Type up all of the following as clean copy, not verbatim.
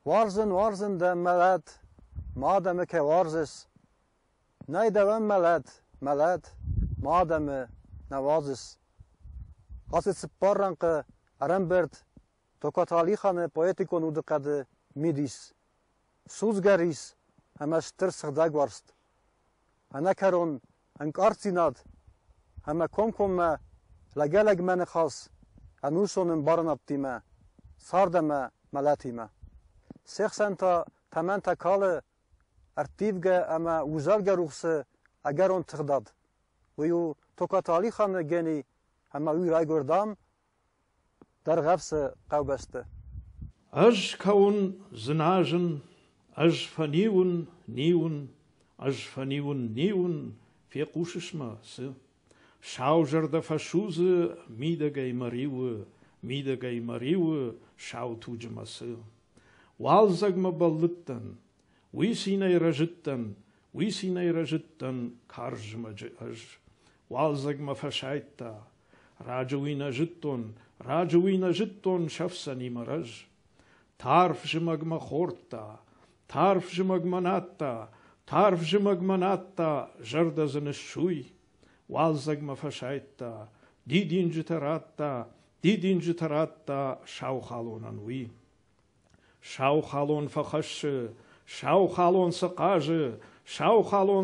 Warzen de melet, madem ke warzes. Nee de wen melet, madem nawazes. Als het separranke Rembert Tokatalikhane poetikon udqade midis. Suzgaris ama strsg dagwarst. Anakaron ankartsinad ama komkom لجلج من خاص أنوسون برنابتيما صاردما ملاتيما سيخسنتا تمنتا كاله ارتيفجا أما وزالجا روخس أجرون تغداد ويو توكاتالي خان جني أما وي رايغوردام در غفس قوبست أج كون زناجن أج فنيون نيون أج فنيون نيون في قوششما سي Schauger de Faschuze, Miedegei Mariwe, schau tujemasse. Walzag ma balitten, wisinei rajitten, karjma aj. Walzag ma faschaita, rajuina jitton, schafsani maraj. Tarf jimagma horta, tarf jimagmanata, jarda zene shui. Walzag ma faschaita, didin jitaratta, schauchalon anui. Schauchalon fachasche, schauchalon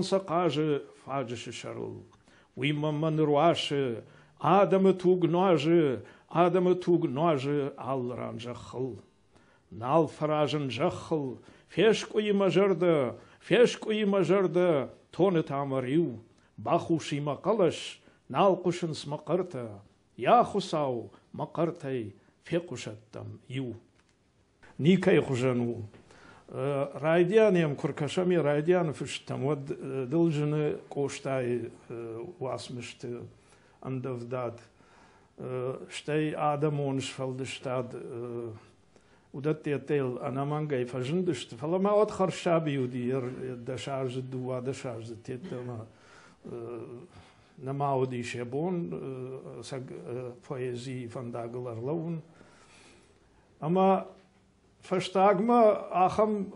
saqaje, fadische scharul. Wima man ruasche, adame tugnoage, alran jachel. Nal faragen jachel, feshkui majarde, tonet amariu. Bachushi maqalash, nalqushens maqarta, Yachusau maqartai, fekushattam, you. Nikai Hujanu. Raidianiam kurkashami Raidian fishtam, what diljene kostai wasmischte and of that. Stay Adamons Feldestad, Udat Tel, Anamangai Fajundist, Falamaot Harshabi, the charge dua, the charge the Titama. Normaal die Chabon, poëzie van Daglar Loon. Maar verstaag me, acham,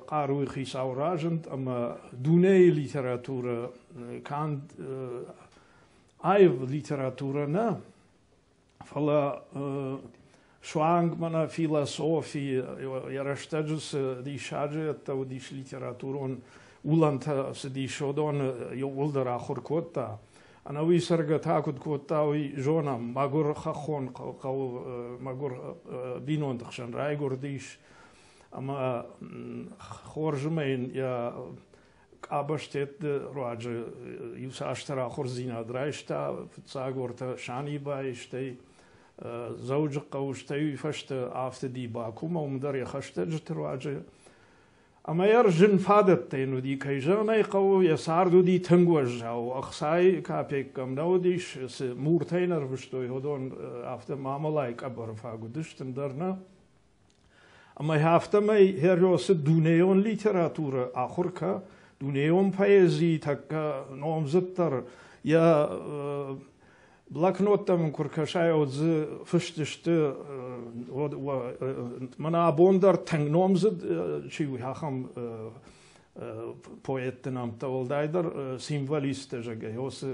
karuig is auragend, maar doene literatuur, kan aiv literatuur na. Vala schwang mana filosofie, jarastadjus die charge, tau die literatuur Ulanta se di shodon yo uldara khurkota ana wi sarga takut kota wi jona magur khon magur binon dshan raigur dish ama khorjmein ya abashtet roaj yusashtara khorzina draishta tsagorta shani bay shtey zawj qawshtey fashta after di bakum dar yakhshta jtroaj أما يرجن فادت تينو دي كيجانا يقو يساردو دي تنغوج أو أخساي كابيك كم نوديش مورتينر بشتو يهودون أفتا ماملايك أبر فاقو دشتن درنا أما يهافتا مي هيروس دونيون ليتراتورة آخركا دونيون بايزي تاكا نوم زتر يا بلاكنوتا من كركشاي ودز فشتشت منا بوندر تنگنومزد چی هاخم poeten nam tawaldaider symboliste jagayos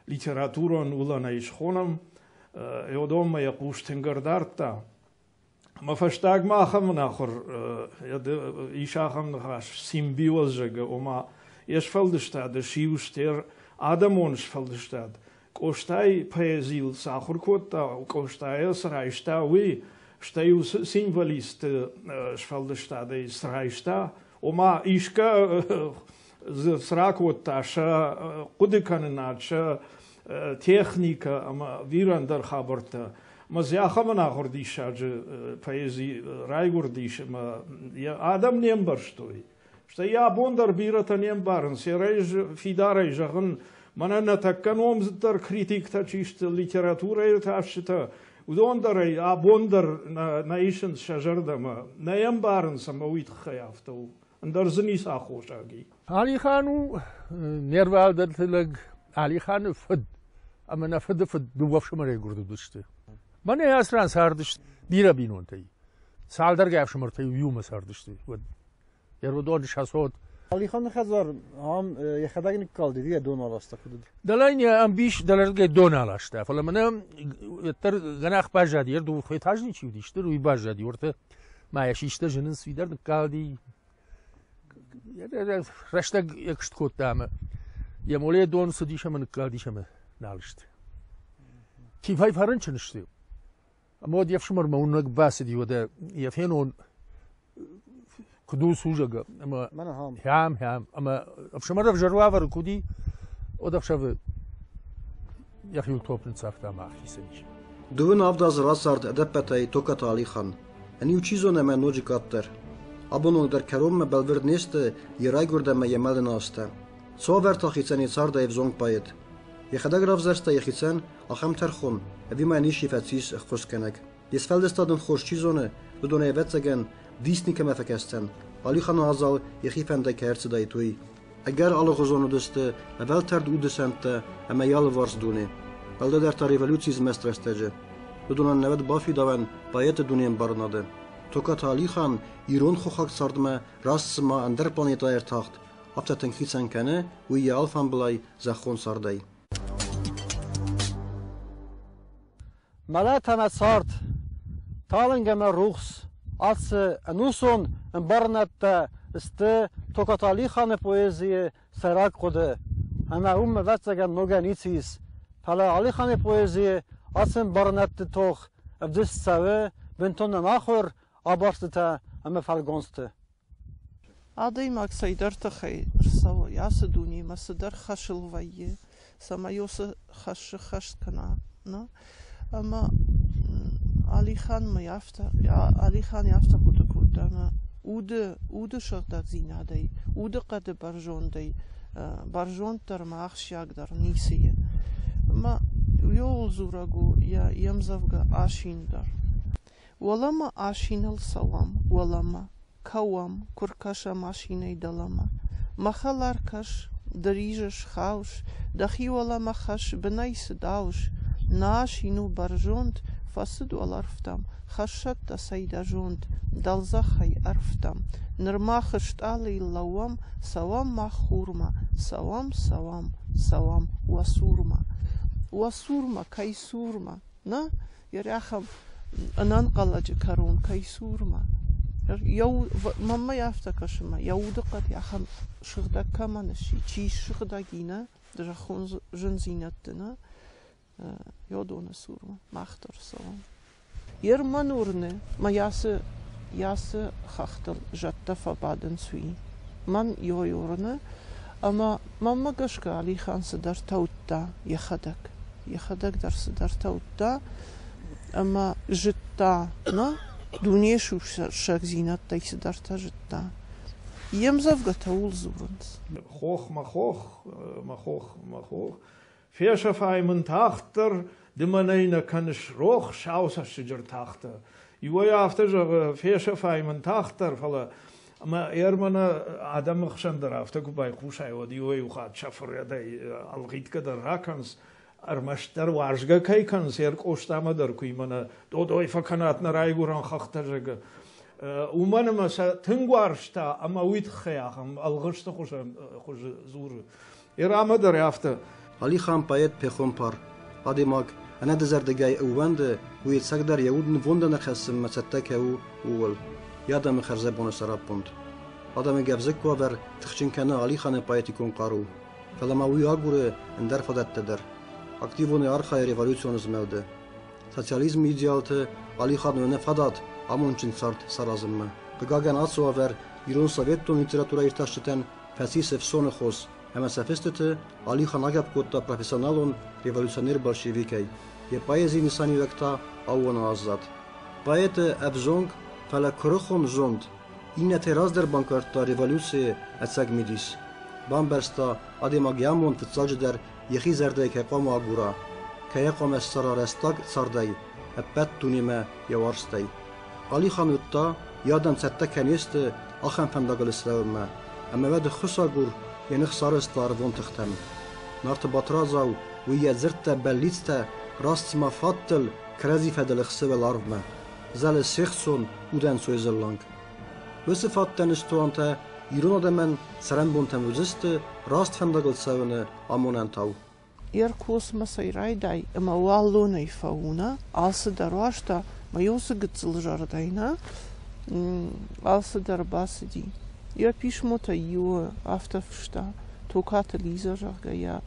literaturon ulana ishkhonam eodom ma yaqushtengardarta ma verstaag machen nachher ishacham nach symbios jaga oma esfeldestad de shiuster adamons feldestad Kostai poëzie sacherkota kostai sraista wi Steu symbolist Schwaldestad is Reista, Oma Ischka Srakotasha, Kudikananacha, Technika, Virander Haberta, Maziachamana Hordisha, Poesie Raigurdish, Adam Nembarstoi. Staya Bonder Birata Nembaren, Serej Fidare Jagan, Mananatakan der Kritik Tachist Literatur Tashita. Udonderei abonder nations shajardama nayambaren samawit khayafto and there's an isakhosagi Ali Khanu nervaldatleg Ali Khan fud amana fud duwaf shmare gurdu duste من اصلا سردشت بیره بینون تی سال در گفت شمر تی یوم سردشتی و یه دونش هستود علی خان خزار هم یه خدای نکالدی دیگه دون آلاسته کدید دلائني ام بيش دلرجة دون على شتا فلا من تر غناخ باجادي يردو خوي تاجني شو ديشتر وي باجادي ورته ما يشيشتا جنس ويدر نقالدي رشتا يكشت كوت دامه يا مولي دون سديش من نقالدي شمه نالشت كيف هاي فرنش نشتي اما ودي يفشمر ما ونق باسدي ودا يفهنون كدوس وجا اما من هم اما افشمر في جروافر كودي ودفشاف يخيل توب نصافتا مع خيسنيش دوين افداز راسارد ادبتاي توكات علي خان اني وچيزو نما نوجي كاتر ابونو در كروم بلورد نيست يراي گورد ما يمال ناستا سو ورتا خيسني صاردا يفزونگ بايت يخدا گراف زرستا يخيسن اخم ترخون ابي ما نيشي فاتسيس خوسكنك يسفلدستادن خوش چيزونه بدون يوتسگن ديسني كما فكستن علي خان ازال يخيفند كيرس دايتوي اگر alle gezonnen duste wel ter de sente en mij alle wars doen wel de der revoluties mestrestege we doen een net bafi daven bayet doen in barnade tokat ali khan iron khokhak sardma rasma ander planeta ertacht aftaten khitsen kane we je alfan blay zakhon sarday ملاتنا صارت تالنجما روخس als anuson en barnet ste tokatali khane poezie sarak khode ana vatsagan noganicis pala ali khane poezie asen barnet toch abdis save benton nachor abarsta am falgonste Aday maksayder takhay sawa yasaduni masdar khashilvaye samayos khash kana na ama Ali Khan ma yafta ya Ali Khan yafta kutana ude shagda zinadai ude qad barjon ter machshag dar nisiye ma yol zuragu ya yamzavga ashindar walama ashinal salam walama kawam kurkasha mashinay dalama makhalar kash darijesh khaus dahi walama khash benais daus nashinu barjont فاسد والارفتم خشت سيدا جوند دلزخي ارفتم نرماخشت علي اللوام سوام مخورما سوام وسورما كيسورما نا يريخم انانقلج كارون كيسورما يو ماما يفتكشما يودقت يخم شغدا كمانشي چي شغدا گينا درخون جنزينتنا يودون سورما ماختر سوام يرمنورنه ما ياس خختل جتا فبادن سوي من يورنه اما ماما قشك علي خان صدر توتا يخدك در صدر توتا اما جتا نا دنيا شو شك زينات تاي صدر جتا يمزف قتول زورنس خوخ Fischer feimen tachter, de manena kan ich roch schaus as der tachter. I wo ja after so Fischer feimen tachter falla. Ma ermana adam khshander after ku bei khushay od i wo khat shafar yaday alghit kadar rakans armashtar warshga kay kan ser qoshtam dar ku imana dodoy fakanat na rayguran khakhtarga umana masa tungwarshta ama wit khayam alghshta khush zur irama dar after Ali Khan payet pechonpar ademag ana dezerdegay uwande wi tsagdar yawudn vondana khasm matsattake uwal yadam kharze bonusarapont adam gavzek kover tkhchin kana Ali Khan payet ikon qaru falama wi agure ndar fadateder aktivone arxa revolutsioniz melde sotsializm idealte Ali Khan ne fadat amonchin sart sarazma gagan atsover iron sovetton literatura irtashten fasisef sonkhos Ama safestete Ali Khan agab kotta profesionalon revolucioner bolshevikay. Je poezi nisani vekta awon azad. Poete abzong fala krokhon zond. Ina teraz der bankarta revoluție atsag midis. Bambersta ademagiamon tsaljdar yehi zerde ke qama agura. Kaya qama sararastag sarday. Apat tunima yawarstay. Ali Khan utta yadan satta kaniste akhan fandagal islavma. Ama vad khusagur ينخسر ستار فون تختم نارت بطرازاو ويا زرتا بليتتا راست ما فاتل كرازي فدل خسوة العرب زال سيخسون ودان سويزرلانك وصفات تنشتوانتا يرونا دمن سرنبون تموزست راست فندقل ساونه امونان تاو Iarkos masairai ma wallona I fauna, alsa darwashta, ma josa gitzeljardaina, alsa darbasidi. Ja pishmota ju aftafsta, tokata Lisa jarga ja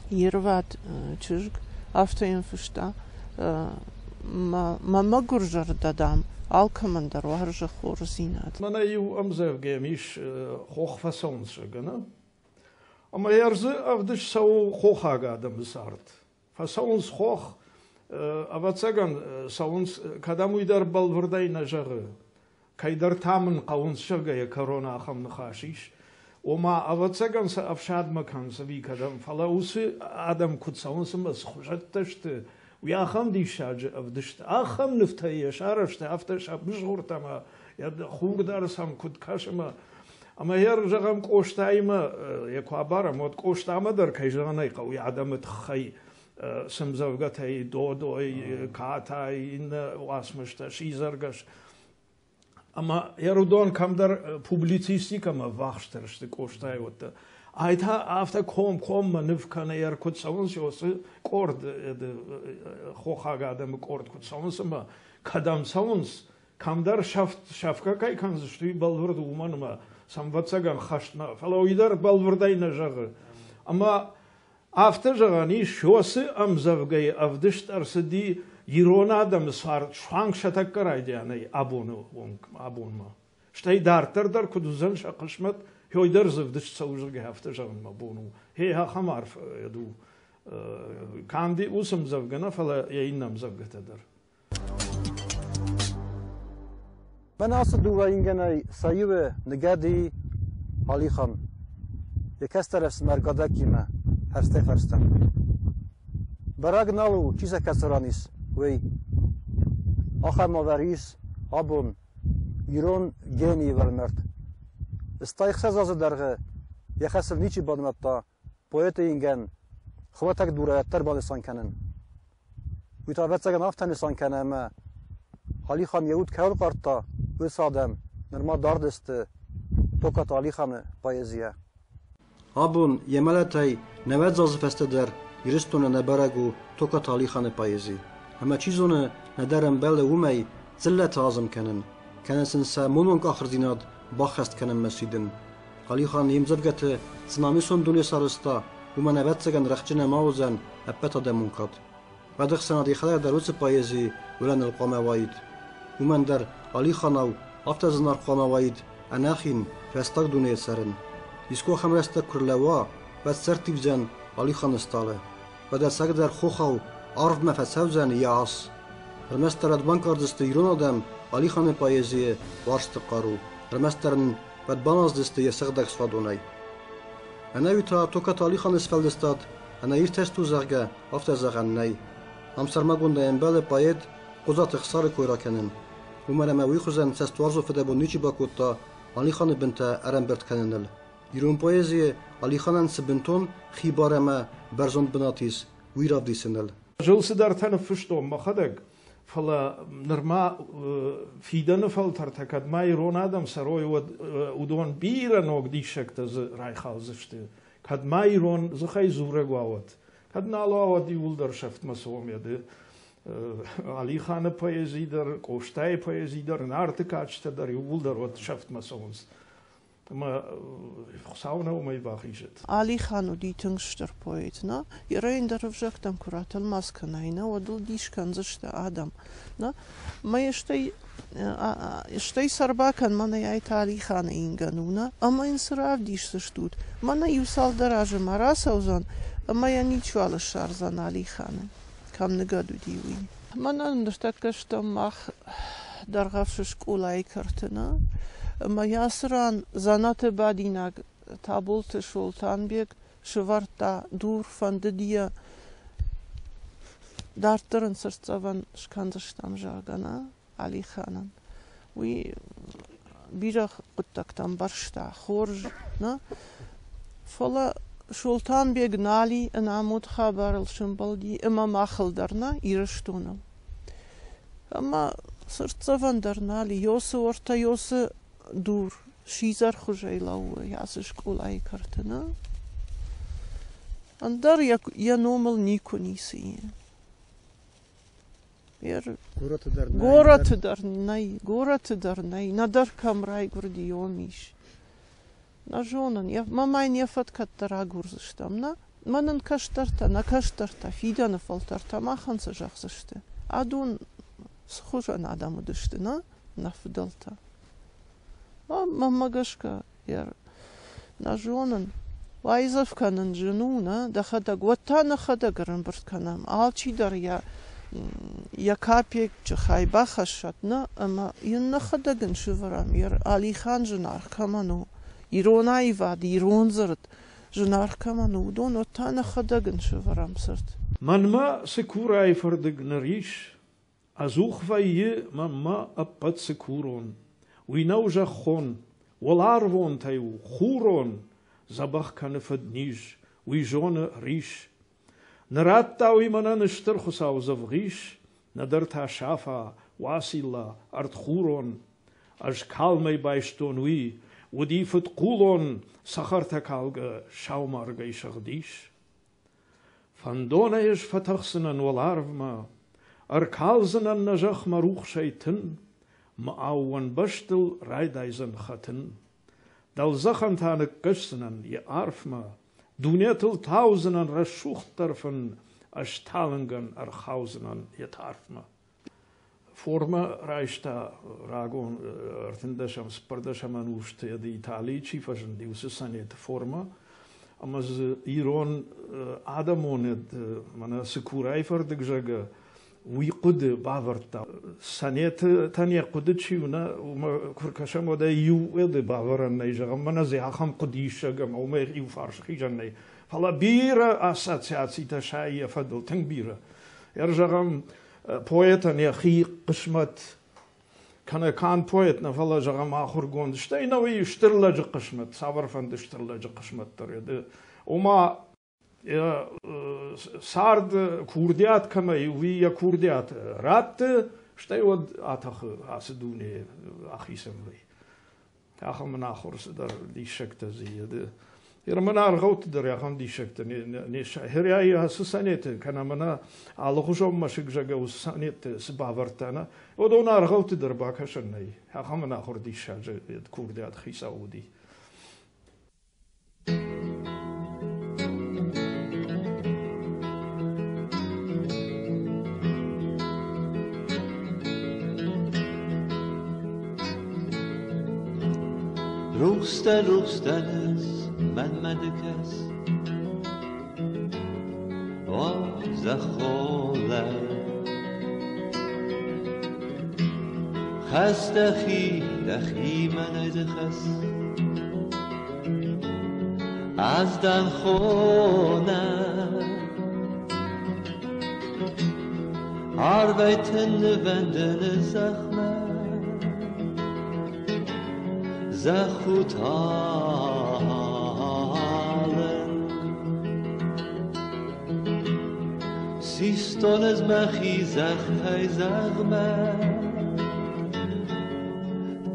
Irvat chirg, aftayen fsta, ma magurjardadam, alkaman darwarja khorzinat. Mana ju amzev gemish hochfassonsgena. Maar herze af dus zou hoog de besart. Van ons hoog, wat zeggen, zou ons kadamu daar balverdij na zeggen. Kai daar tamen kauns zeggen je corona gaan nachashish. Oma wat zeggen ze afschad makan ze wie kadam. Fala usi Adam kutsauns mas khushat tashte. ويا خم دي شاجة أفدشت آخم نفتهي شارشت أفتش أبجورت أما يد خوك دارسام كد كاشما أما هير جغم قوشتايما يكوابارا مود قوشتاما در كيجغاني قوي عدمت خي سمزوغتاي دودوي كاتاي إن واسمشتا شيزرغش أما هيرودون كم در بوبليتيستيكا ما واخشترشت قوشتاي وتا Aita after kom manuf kan kut sounds jos kord de hochaga dem kord kut sounds ma kadam sounds kam dar shafka kai kan stu balvurd uman ma samvatsagan khashna faloidar balvurdayna jagr ama after jagani shose am zavgay avdisht arsdi yirona adam sar shang shatak karaydiani abonu abonma shtay dar kuduzan shaqshmat هو درزف دش تسوي جهافته جرن مبونو هي ها خمارف يدو كان دي وسم زفجنا فلا يينم زفجته در من أصل دو إنجناي سايوه نجدي علي خان يكسر اسمر قداكي ما هرسته فرستم براغ نالو چیزا کسرانیس وی آخر مادریس آبون ایران گینی ورمرد استایخ از درگه یخسل نیچی بادمتا پویت اینگن خواتک دوره تر بالسان کنن وی تا بچگن آفتن سان کنه ما حالی خام یهود کول قرطا و سادم نرما داردست توکت حالی خام پایزیه آبون یملتای نوید زازفسته در یرستون نبرگو توکت حالی خان پایزی اما چیزونه ندارم بله ومی زلت آزم کنن کنسن سا مونونک آخر زیناد باخست کنن مسیدن حالی خان یمزرگت سنامی سون دنیا سارستا ومن نوید رخچن ماوزن اپتا دمون کد ودخ سنادی خلق در روز پایزی ولن القامه واید ومن در حالی خاناو افتزن القامه واید اناخین فستاق دنیا سرن یسکو خمرستا کرلوا و سرتیب زن حالی خان استاله و در سگ در خوخاو عرف مفسو زن یاس رمسترد بانکاردست ایرون آدم حالی خان پایزی وارست قارو رمسترن ود باناز دست یسقدک سفادونای اناوی تا توکت حالی خان اسفلدستاد انا ایر تستو زرگه افت زغن نی همسر مگونده انبال پاید قضات اخصار کویرا کنن ومن اموی خوزن سستوارزو فده نیچی باکوتا حالی خان بنتا ارم برد کننل ایرون پایزی حالی خانن سبنتون خیبار ما برزون بناتیس ویراف دیسنل جلسه در تنفشتو مخدق فلا نرما فيدنا فلتر تكاد ما يرون آدم سروي ودون بيرا نوك دي شكت رايخال زشت كاد ما يرون زخي زورة قوات كاد نالوات دي ولدر شفت مسوم يد علي خان پايزي در قوشتاي پايزي در نارتكاچت در ولدر ود شفت مسومس ما خساونا وما يباخيشت علي خانو دي تنگشتر poet na يرين در وجكتم كراتل ماسكناينا ودل ديش كان زشت آدم na ما يشتي سرباكن مانا يايت علي خان إنگانونا أما إنسراف ديش زشتود مانا يوسال دراج مراسا وزن أما ينيچو على شارزان علي خان كم نگادو ديوي مانا ندرتكشتم ماخ درغفش شكولاي كرتنا ما ياسران زانات باديناغ تابولت شولتان بيك شوارتا دور فاندديا دارترن سرتسوان شكانزشتام جاغانا علي خانان وي بيرخ قدتكتام برشتا خورج نا فلا Sultan Beg Nali en Amud Khabar al-Shumbaldi ima machel daarna irështunëm. Ama sërtë van Nali, jose orta jose dur, shizar khujailau jase shkola I kartëna. Andar ja nomel nikonisi. Gorat darnai, nadar kamrai gurdiomish. Na žonan, mama je njefat kad tara gurzıştamna, manan na kaştarta, fidana faltarta, mahan se žahzıştı. Adun shujan adamı düştü na fidalta. Mama gaşka, na žonan, vayzavkanın жену, да хада гватана хада гаранбыртканам, алчидар я капек чахайба хашатна, ама янна хада гыншыварам, Алихан женар каману. Иронай вад, иронзарт, женар каману, дон отана хадаган шеварамсарт. Manma sekurai verdig narish, azuch vaie manma appat sekuron. We nou zachon, walarwon tayu, churon, zabach kanefad nish, we zone rish. Narat tawi manan sterchusau zavrish, nadarta shafa, wasila, art churon, as kalmei bijston we. وديفت قولون سخرتك على شاومارغ يشغديش فاندونا يش فتخسنا والعرف ما أركالزنا نجاح مروخ شيطن ما أوان بشتل رايدايزن خطن دل زخن تانك قسنا يعرف ما دونيتل تاوزنا رشوخ طرفن أشتالنغن أرخاوزنا يتعرف ما Forma reista ragon artendasham spardasham anushte de Italië chifashen diusse sanet forma amas Iran adamonet mana sekurai verdig jaga wi qud bavarta sanet tania qud chiuna uma kurkasham da yu ede bavaran nejaga mana ze hacham qudisha gam uma yu farsh khijanne fala bira associatie ta shay fadl tangbira erjagam poet en je qismat kan poet na vala jagam akhur gond steina wi shtirlaj qismat sabar van de shtirlaj qismat ter de oma sard kurdiat kama wi ya kurdiat rat stay od atach asdune achisem wi acham na akhur dar di shakta ziyade يرمنا رغوت دريا خان دي شكت نيش هريا سسانيت كان منا على خشوم مشك جاga وسانيت سبافرتنا ودونا رغوت دربا كشني خامنا خور دي شاج كوردات خيساودي روستنس من مدکس و زخوله خستخی دخی من ادخس از دن خونه arbeiten wenden زخمه زخوت Siston es machi zach hay zagma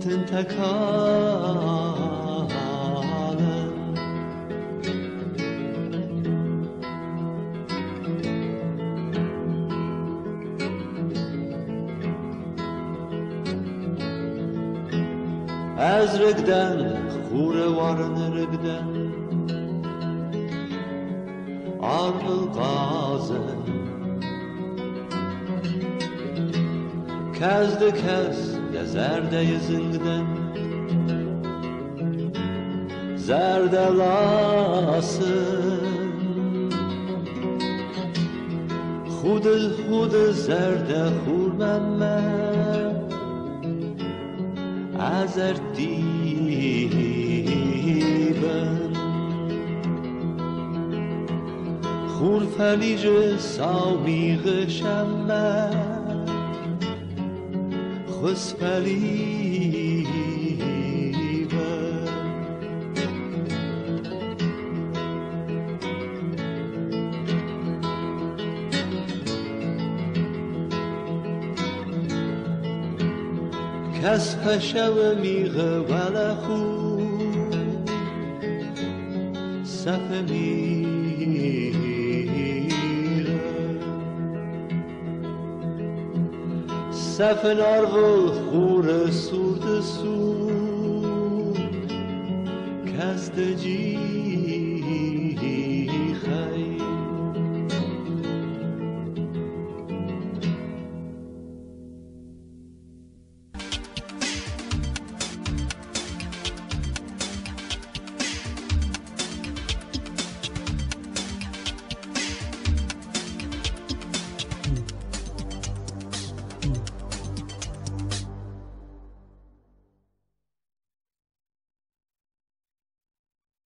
tentakalen Az rıgdan khure varın rıgdan Arıl gazen Kazdı kaz ya zerde yüzünden Zerdelasın Hudu zerde hurmemme Azer diben Hur felice savmiğe şemme خسفلیبه کس پشو میغه ولخو صف میره صف نارغل خور سورد سور کست جی